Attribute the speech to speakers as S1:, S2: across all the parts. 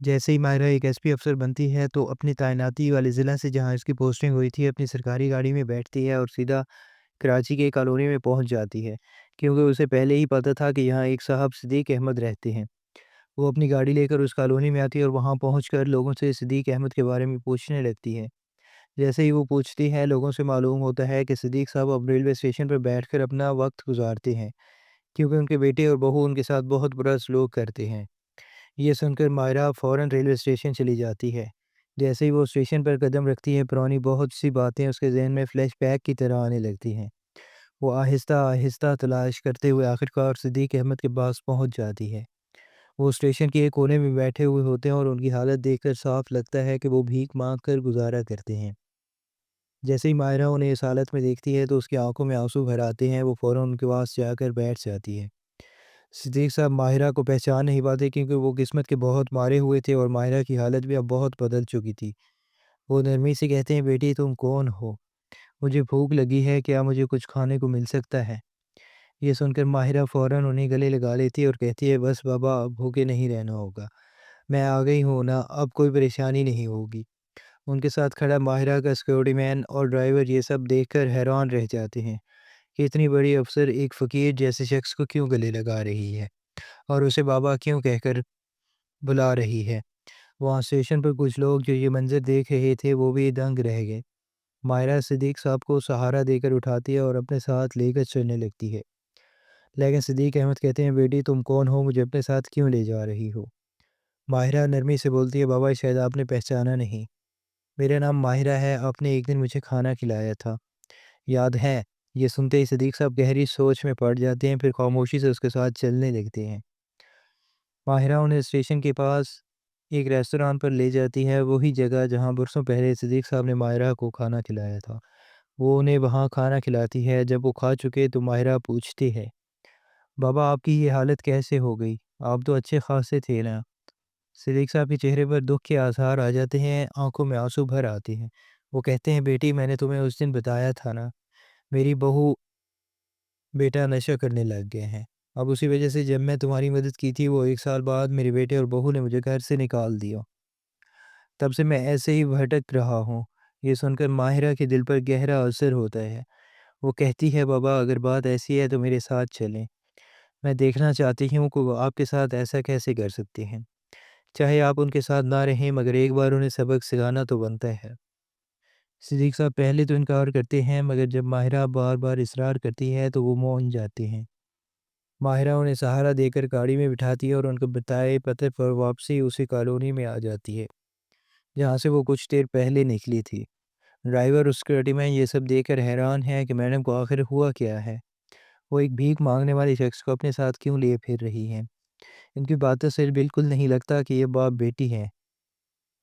S1: جیسے ہی ماہرہ ایک S P افسر بنتی ہے تو اپنی تعیناتی والے ضلع سے جہاں اس کی پوسٹنگ ہوئی تھی اپنی سرکاری گاڑی میں بیٹھتی ہے اور سیدھا کراچی کے کالونی میں پہنچ جاتی ہے، کیونکہ اسے پہلے ہی پتہ تھا کہ یہاں ایک صاحب صدیق احمد رہتے ہیں۔ وہ اپنی گاڑی لے کر اس کالونی میں آتی ہے اور وہاں پہنچ کر لوگوں سے صدیق احمد کے بارے میں پوچھنے لگتی ہے۔ جیسے ہی وہ پوچھتی ہے لوگوں سے معلوم ہوتا ہے کہ صدیق صاحب اب ریلوے اسٹیشن پر بیٹھ کر اپنا وقت گزارتے ہیں، کیونکہ ان کے بیٹے اور بہو ان کے ساتھ بہت برا سلوک کرتے ہیں۔ یہ سن کر ماہرہ فوراً ریلوے اسٹیشن چلی جاتی ہے۔ جیسے ہی وہ اسٹیشن پر قدم رکھتی ہے پرانی بہت سی باتیں اس کے ذہن میں فلیش بیک کی طرح آنے لگتی ہیں۔ وہ آہستہ آہستہ تلاش کرتے ہوئے آخرکار صدیق احمد کے پاس پہنچ جاتی ہے۔ وہ اسٹیشن کے ایک کونے میں بیٹھے ہوئے ہوتے ہیں اور ان کی حالت دیکھ کر صاف لگتا ہے کہ وہ بھیک مانگ کر گزارا کرتے ہیں۔ جیسے ہی ماہرہ انہیں اس حالت میں دیکھتی ہے تو اس کی آنکھوں میں آنسو بھر آتے ہیں۔ وہ فوراً ان کے پاس جا کر بیٹھ جاتی ہے۔ صدیق صاحب ماہرہ کو پہچان نہیں پاتے کیونکہ وہ قسمت کے بہت مارے ہوئے تھے اور ماہرہ کی حالت بھی اب بہت بدل چکی تھی۔ وہ نرمی سے کہتے ہیں، بیٹی تم کون ہو؟ مجھے بھوک لگی ہے، کیا مجھے کچھ کھانے کو مل سکتا ہے؟ یہ سن کر ماہرہ فوراً انہیں گلے لگا لیتی ہے اور کہتی ہے، بس بابا اب بھوکے نہیں رہنا ہوگا، میں آ گئی ہوں نا، اب کوئی پریشانی نہیں ہوگی۔ ان کے ساتھ کھڑا ماہرہ کا سیکورٹی مین اور ڈرائیور یہ سب دیکھ کر حیران رہ جاتے ہیں کہ اتنی بڑی افسر ایک فقیر جیسے شخص کو کیوں گلے لگا رہی ہے اور اسے بابا کیوں کہہ کر بلا رہی ہے۔ وہاں اسٹیشن پر کچھ لوگ جو یہ منظر دیکھ رہے تھے وہ بھی دنگ رہ گئے۔ ماہرہ صدیق صاحب کو سہارا دے کر اٹھاتی ہے اور اپنے ساتھ لے کر چلنے لگتی ہے، لیکن صدیق احمد کہتے ہیں، بیٹی تم کون ہو؟ مجھے اپنے ساتھ کیوں لے جا رہی ہو؟ ماہرہ نرمی سے بولتی ہے، بابا شاید آپ نے پہچانا نہیں، میرا نام ماہرہ ہے، آپ نے ایک دن مجھے کھانا کھلایا تھا، یاد ہے؟ یہ سنتے ہی صدیق صاحب گہری سوچ میں پڑ جاتے ہیں، پھر خاموشی سے اس کے ساتھ چلنے لگتے ہیں۔ ماہرہ انہیں اسٹیشن کے پاس ایک ریستوران پر لے جاتی ہے، وہی جگہ جہاں برسوں پہلے صدیق صاحب نے ماہرہ کو کھانا کھلایا تھا۔ وہ انہیں وہاں کھانا کھلاتی ہے۔ جب وہ کھا چکے تو ماہرہ پوچھتی ہے، بابا آپ کی یہ حالت کیسے ہو گئی؟ آپ تو اچھے خاصے تھے نا؟ صدیق صاحب کے چہرے پر دکھ کے آثار آ جاتے ہیں، آنکھوں میں آنسو بھر آتے ہیں۔ وہ کہتے ہیں، بیٹی میں نے تمہیں اس دن بتایا تھا نا، میری بہو بیٹا نشہ کرنے لگ گئے ہیں، اب اسی وجہ سے جب میں تمہاری مدد کی تھی وہ 1 سال بعد میرے بیٹے اور بہو نے مجھے گھر سے نکال دیا، تب سے میں ایسے ہی بھٹک رہا ہوں۔ یہ سن کر ماہرہ کے دل پر گہرا اثر ہوتا ہے۔ وہ کہتی ہے، بابا اگر بات ایسی ہے تو میرے ساتھ چلیں، میں دیکھنا چاہتی ہوں کہ وہ آپ کے ساتھ ایسا کیسے کر سکتے ہیں، چاہے آپ ان کے ساتھ نہ رہیں مگر ایک بار انہیں سبق سکھانا تو بنتا ہے۔ صدیق صاحب پہلے تو انکار کرتے ہیں مگر جب ماہرہ بار بار اصرار کرتی ہے تو وہ مان جاتے ہیں۔ ماہرہ انہیں سہارا دے کر گاڑی میں بٹھاتی ہے اور ان کو بتائے پتے پر واپسی اسی کالونی میں آ جاتی ہے جہاں سے وہ کچھ دیر پہلے نکلی تھی۔ ڈرائیور اور سیکورٹی مین یہ سب دیکھ کر حیران ہے کہ میڈم کو آخر ہوا کیا ہے، وہ ایک بھیک مانگنے والے شخص کو اپنے ساتھ کیوں لیے پھر رہی ہیں؟ ان کی باتوں سے بالکل نہیں لگتا کہ یہ باپ بیٹی ہیں۔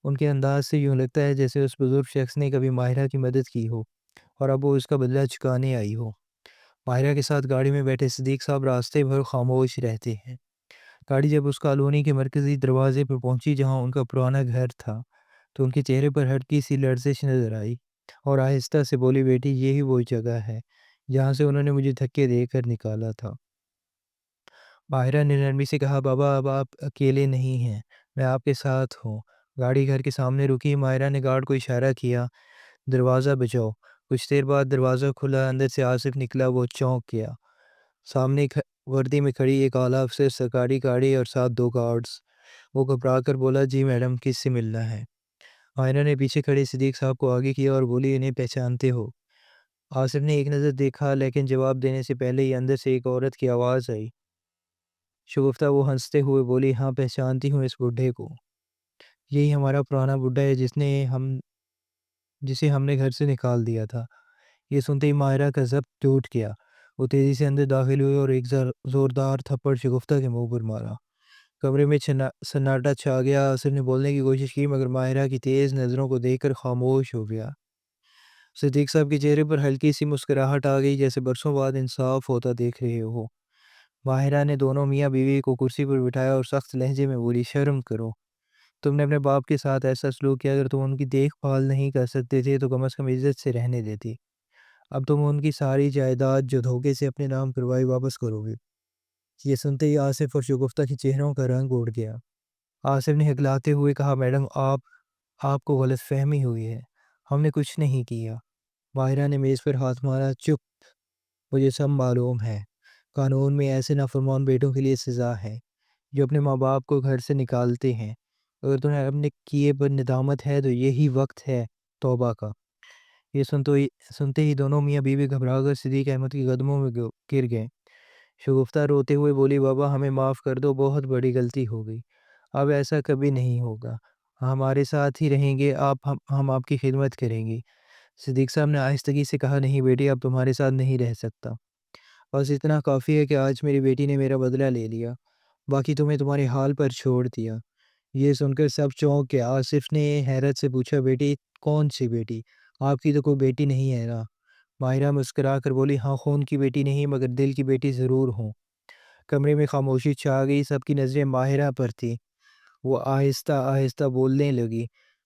S1: ان کے انداز سے یوں لگتا ہے جیسے اس بزرگ شخص نے کبھی ماہرہ کی مدد کی ہو اور اب وہ اس کا بدلہ چکانے آئی ہو۔ ماہرہ کے ساتھ گاڑی میں بیٹھے صدیق صاحب راستے بھر خاموش رہتے ہیں۔ گاڑی جب اس کالونی کے مرکزی دروازے پر پہنچی جہاں ان کا پرانا گھر تھا تو ان کے چہرے پر ہلکی سی لرزش نظر آئی اور آہستہ سے بولی، بیٹی یہی وہ جگہ ہے جہاں سے انہوں نے مجھے دھکے دے کر نکالا تھا۔ ماہرہ نے نرمی سے کہا، بابا اب آپ اکیلے نہیں ہیں، میں آپ کے ساتھ ہوں۔ گاڑی گھر کے سامنے رکی، ماہرہ نے گارڈ کو اشارہ کیا، دروازہ بچاؤ۔ کچھ دیر بعد دروازہ کھلا، اندر سے آصف نکلا۔ وہ چونک گیا۔ سامنے وردی میں کھڑی ایک اعلیٰ افسر، سرکاری گاڑی اور ساتھ 2 گارڈز۔ وہ گھبرا کر بولا، جی میڈم کس سے ملنا ہے؟ ماہرہ نے پیچھے کھڑے صدیق صاحب کو آگے کیا اور بولی، انہیں پہچانتے ہو؟ آصف نے ایک نظر دیکھا لیکن جواب دینے سے پہلے ہی اندر سے ایک عورت کی آواز آئی، شگفتہ۔ وہ ہنستے ہوئے بولی، ہاں پہچانتی ہوں اس بڈھے کو، یہی ہمارا پرانا بڈھا ہے جسے ہم نے گھر سے نکال دیا تھا۔ یہ سنتے ہی ماہرہ کا ضبط ٹوٹ گیا۔ وہ تیزی سے اندر داخل ہوئے اور ایک زوردار تھپڑ شگفتہ کے منہ پر مارا۔ کمرے میں سناٹا چھا گیا۔ آصف نے بولنے کی کوشش کی مگر ماہرہ کی تیز نظروں کو دیکھ کر خاموش ہو گیا۔ صدیق صاحب کے چہرے پر ہلکی سی مسکراہٹ آ گئی جیسے برسوں بعد انصاف ہوتا دیکھ رہے ہو۔ ماہرہ نے دونوں میاں بیوی کو کرسی پر بٹھایا اور سخت لہجے میں بولی، شرم کرو، تم نے اپنے باپ کے ساتھ ایسا سلوک کیا، اگر تم ان کی دیکھ بھال نہیں کر سکتے تھے تو کم از کم عزت سے رہنے دیتی، اب تم ان کی ساری جائیداد جو دھوکے سے اپنے نام کروائی واپس کرو گے۔ یہ سنتے ہی آصف اور شگفتہ کے چہروں کا رنگ اڑ گیا۔ آصف نے ہکلاتے ہوئے کہا میڈم آپ کو غلط فہمی ہوئی ہے، ہم نے کچھ نہیں کیا۔ ماہرہ نے میز پر ہاتھ مارا، چپ، مجھے سب معلوم ہے۔ قانون میں ایسے نافرمان بیٹوں کے لیے سزا ہے جو اپنے ماں باپ کو گھر سے نکالتے ہیں۔ اگر تمہیں اپنے کیے پر ندامت ہے تو یہی وقت ہے توبہ کا۔ یہ سنتے ہی دونوں میاں بیوی گھبرا کر صدیق احمد کے قدموں میں گر گئے۔ شگفتہ روتے ہوئے بولی بابا ہمیں معاف کر دو، بہت بڑی غلطی ہو گئی، اب ایسا کبھی نہیں ہوگا، ہمارے ساتھ ہی رہیں گے آپ، ہم آپ کی خدمت کریں گے۔ صدیق صاحب نے آہستگی سے کہا نہیں بیٹی، اب تمہارے ساتھ نہیں رہ سکتا، بس اتنا کافی ہے کہ آج میری بیٹی نے میرا بدلہ لے لیا، باقی تمہیں تمہارے حال پر چھوڑ دیا۔ یہ سن کر سب چونک کے آصف نے حیرت سے پوچھا بیٹی کون سی بیٹی؟ آپ کی تو کوئی بیٹی نہیں ہے نا؟ ماہرہ مسکرا کر بولی ہاں خون کی بیٹی نہیں مگر دل کی بیٹی ضرور ہوں۔ کمرے میں خاموشی چھا گئی، سب کی نظریں ماہرہ پر تھیں۔ وہ آہستہ آہستہ بولنے لگی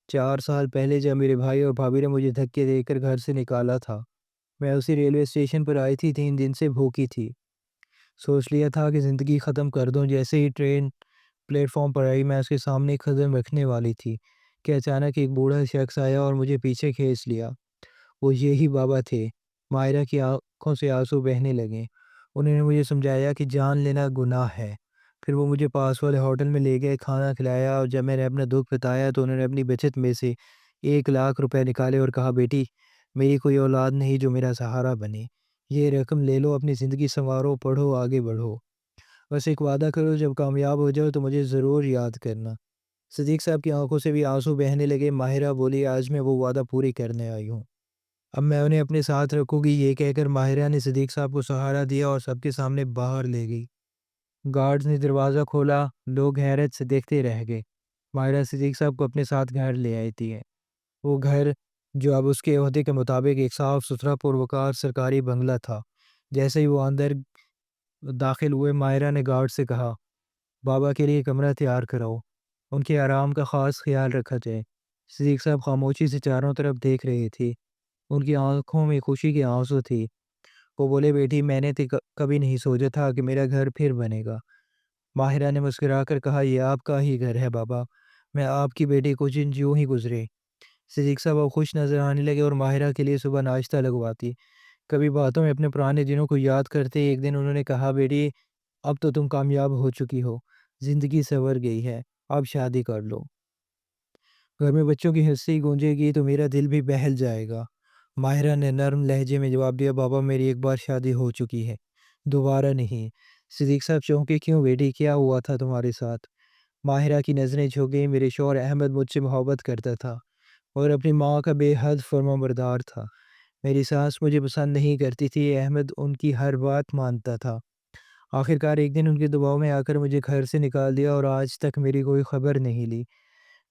S1: 4 سال پہلے جب میرے بھائی اور بھابھی نے مجھے دھکے دے کر گھر سے نکالا تھا، میں اسی ریلوے اسٹیشن پر آئی تھی، 3 دن سے بھوکی تھی، سوچ لیا تھا کہ زندگی ختم کر دوں۔ جیسے ہی ٹرین پلیٹ فارم پر آئی میں اس کے سامنے ایک قدم رکھنے والی تھی کہ اچانک ایک بوڑھا شخص آیا اور مجھے پیچھے کھینچ لیا۔ وہ یہی بابا تھے۔ ماہرہ کی آنکھوں سے آنسو بہنے لگے۔ انہوں نے مجھے سمجھایا کہ جان لینا گناہ ہے، پھر وہ مجھے پاس والے ہوٹل میں لے گئے، کھانا کھلایا، اور جب میں نے اپنا دکھ بتایا تو انہوں نے اپنی بچت میں سے 1 لاکھ روپے نکالے اور کہا بیٹی میری کوئی اولاد نہیں جو میرا سہارا بنے، یہ رقم لے لو، اپنی زندگی سنوارو، پڑھو، آگے بڑھو، بس ایک وعدہ کرو جب کامیاب ہو جاؤ تو مجھے ضرور یاد کرنا۔ صدیق صاحب کی آنکھوں سے بھی آنسو بہنے لگے۔ ماہرہ بولی آج میں وہ وعدہ پوری کرنے آئی ہوں، اب میں انہیں اپنے ساتھ رکھوں گی۔ یہ کہہ کر ماہرہ نے صدیق صاحب کو سہارا دیا اور سب کے سامنے باہر لے گئی۔ گارڈز نے دروازہ کھولا، لوگ حیرت سے دیکھتے رہ گئے۔ ماہرہ صدیق صاحب کو اپنے ساتھ گھر لے آئی تھی۔ وہ گھر جو اب اس کے عہدے کے مطابق ایک صاف ستھرا پروکار سرکاری بنگلہ تھا۔ جیسے ہی وہ اندر داخل ہوئے ماہرہ نے گارڈ سے کہا بابا کے لیے کمرہ تیار کراؤ، ان کے آرام کا خاص خیال رکھا جائے۔ صدیق صاحب خاموشی سے چاروں طرف دیکھ رہے تھے، ان کی آنکھوں میں خوشی کے آنسو تھی۔ وہ بولے بیٹی میں نے کبھی نہیں سوچا تھا کہ میرا گھر پھر بنے گا۔ ماہرہ نے مسکرا کر کہا یہ آپ کا ہی گھر ہے بابا، میں آپ کی بیٹی کو جن یوں ہی گزرے۔ صدیق صاحب اب خوش نظر آنے لگے اور ماہرہ کے لیے صبح ناشتہ لگواتی، کبھی باتوں میں اپنے پرانے دنوں کو یاد کرتے۔ ایک دن انہوں نے کہا بیٹی اب تو تم کامیاب ہو چکی ہو، زندگی سنور گئی ہے، اب شادی کر لو، گھر میں بچوں کی ہنسی گونجے گی تو میرا دل بھی بہل جائے گا۔ ماہرہ نے نرم لہجے میں جواب دیا بابا میری ایک بار شادی ہو چکی ہے، دوبارہ نہیں۔ صدیق صاحب چونکے کیوں بیٹی کیا ہوا تھا تمہارے ساتھ؟ ماہرہ کی نظریں جھک گئیں۔ میرے شوہر احمد مجھ سے محبت کرتا تھا اور اپنی ماں کا بے حد فرمانبردار تھا۔ میری ساس مجھے پسند نہیں کرتی تھی، احمد ان کی ہر بات مانتا تھا۔ آخرکار ایک دن ان کے دباؤ میں آ کر مجھے گھر سے نکال دیا اور آج تک میری کوئی خبر نہیں لی۔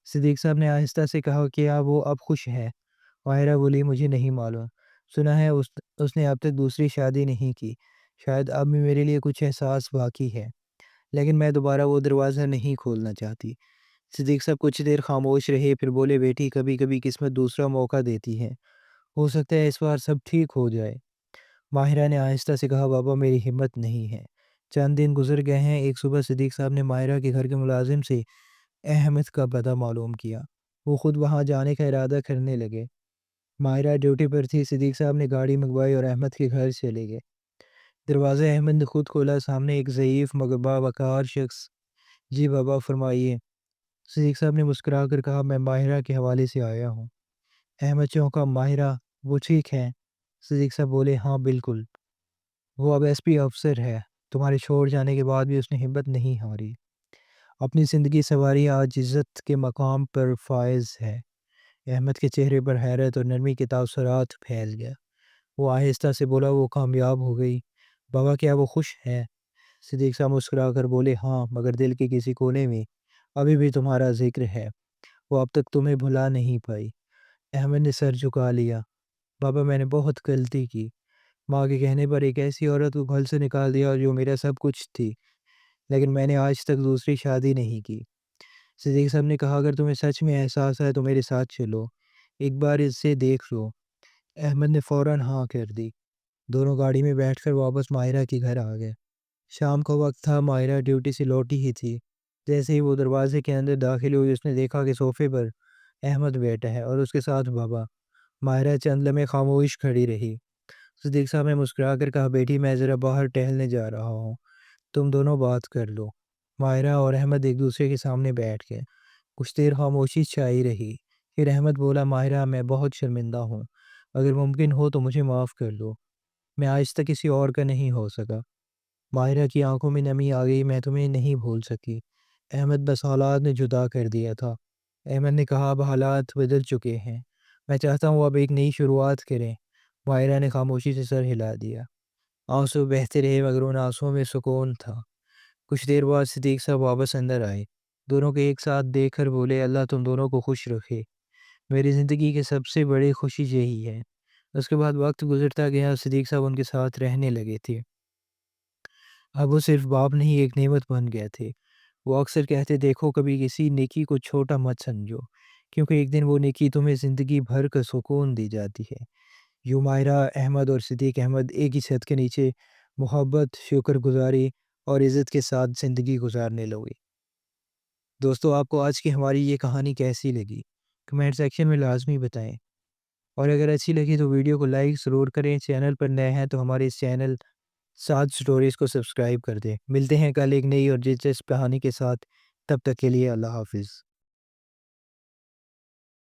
S1: صدیق صاحب نے آہستہ سے کہا کیا وہ اب خوش ہے؟ ماہرہ بولی مجھے نہیں معلوم، سنا ہے اس نے اب تک دوسری شادی نہیں کی، شاید اب بھی میرے لیے کچھ احساس باقی ہے، لیکن میں دوبارہ وہ دروازہ نہیں کھولنا چاہتی۔ صدیق صاحب کچھ دیر خاموش رہے، پھر بولے بیٹی کبھی کبھی قسمت دوسرا موقع دیتی ہے، ہو سکتا ہے اس بار سب ٹھیک ہو جائے۔ ماہرہ نے آہستہ سے کہا بابا میری ہمت نہیں ہے۔ چند دن گزر گئے ہیں۔ ایک صبح صدیق صاحب نے ماہرہ کے گھر کے ملازم سے احمد کا پتہ معلوم کیا، وہ خود وہاں جانے کا ارادہ کرنے لگے۔ ماہرہ ڈیوٹی پر تھی، صدیق صاحب نے گاڑی منگوائی اور احمد کے گھر چلے گئے۔ دروازہ احمد نے خود کھولا، سامنے ایک ضعیف مگر باوقار شخص۔ جی بابا فرمائیے۔ صدیق صاحب نے مسکرا کر کہا میں ماہرہ کے حوالے سے آیا ہوں۔ احمد چونکا، ماہرہ وہ ٹھیک ہے؟ صدیق صاحب بولے ہاں بالکل، وہ اب ایس پی افسر ہے، تمہارے چھوڑ جانے کے بعد بھی اس نے ہمت نہیں ہاری، اپنی زندگی سنواری، آج عزت کے مقام پر فائز ہے۔ احمد کے چہرے پر حیرت اور نرمی کے تاثرات پھیل گیا۔ وہ آہستہ سے بولا وہ کامیاب ہو گئی، بابا کیا وہ خوش ہے؟ صدیق صاحب مسکرا کر بولے ہاں مگر دل کے کسی کونے میں ابھی بھی تمہارا ذکر ہے، وہ اب تک تمہیں بھلا نہیں پائی۔ احمد نے سر جھکا لیا، بابا میں نے بہت غلطی کی، ماں کے کہنے پر ایک ایسی عورت کو گھر سے نکال دیا جو میرا سب کچھ تھی، لیکن میں نے آج تک دوسری شادی نہیں کی۔ صدیق صاحب نے کہا اگر تمہیں سچ میں احساس ہے تو میرے ساتھ چلو، ایک بار اس سے دیکھ لو۔ احمد نے فوراً ہاں کر دی۔ دونوں گاڑی میں بیٹھ کر واپس ماہرہ کے گھر آ گئے۔ شام کا وقت تھا، ماہرہ ڈیوٹی سے لوٹی ہی تھی۔ جیسے ہی وہ دروازے کے اندر داخل ہوئی اس نے دیکھا کہ صوفے پر احمد بیٹھا ہے اور اس کے ساتھ بابا۔ ماہرہ چند لمحے خاموش کھڑی رہی۔ صدیق صاحب نے مسکرا کر کہا بیٹی میں ذرا باہر ٹہلنے جا رہا ہوں، تم دونوں بات کر لو۔ ماہرہ اور احمد ایک دوسرے کے سامنے بیٹھ گئے۔ کچھ دیر خاموشی چھائی رہی، پھر احمد بولا ماہرہ میں بہت شرمندہ ہوں، اگر ممکن ہو تو مجھے معاف کر دو، میں آج تک کسی اور کا نہیں ہو سکا۔ ماہرہ کی آنکھوں میں نمی آ گئی، میں تمہیں نہیں بھول سکی، احمد بس حالات نے جدا کر دیا تھا۔ احمد نے کہا اب حالات بدل چکے ہیں، میں چاہتا ہوں اب ایک نئی شروعات کریں۔ ماہرہ نے خاموشی سے سر ہلا دیا۔ آنسو بہتے رہے مگر ان آنسوؤں میں سکون تھا۔ کچھ دیر بعد صدیق صاحب واپس اندر آئے، دونوں کو ایک ساتھ دیکھ کر بولے اللہ تم دونوں کو خوش رکھے، میری زندگی کی سب سے بڑی خوشی یہی ہے۔ اس کے بعد وقت گزرتا گیا، صدیق صاحب ان کے ساتھ رہنے لگے تھے۔ اب وہ صرف باپ نہیں ایک نعمت بن گئے تھے۔ وہ اکثر کہتے دیکھو کبھی کسی نیکی کو چھوٹا مت سمجھو، کیونکہ ایک دن وہ نیکی تمہیں زندگی بھر کا سکون دی جاتی ہے۔ یوں ماہرہ احمد اور صدیق احمد ایک ہی چھت کے نیچے محبت، شکر گزاری اور عزت کے ساتھ زندگی گزارنے لگے۔ دوستو آپ کو آج کی ہماری یہ کہانی کیسی لگی؟ کمنٹ سیکشن میں لازمی بتائیں، اور اگر اچھی لگی تو ویڈیو کو لائک ضرور کریں، چینل پر نئے ہیں تو ہمارے اس چینل سات سٹوریز کو سبسکرائب کر دیں۔ ملتے ہیں کل ایک نئی اور دلچسپ کہانی کے ساتھ، تب تک کے لیے اللہ حافظ۔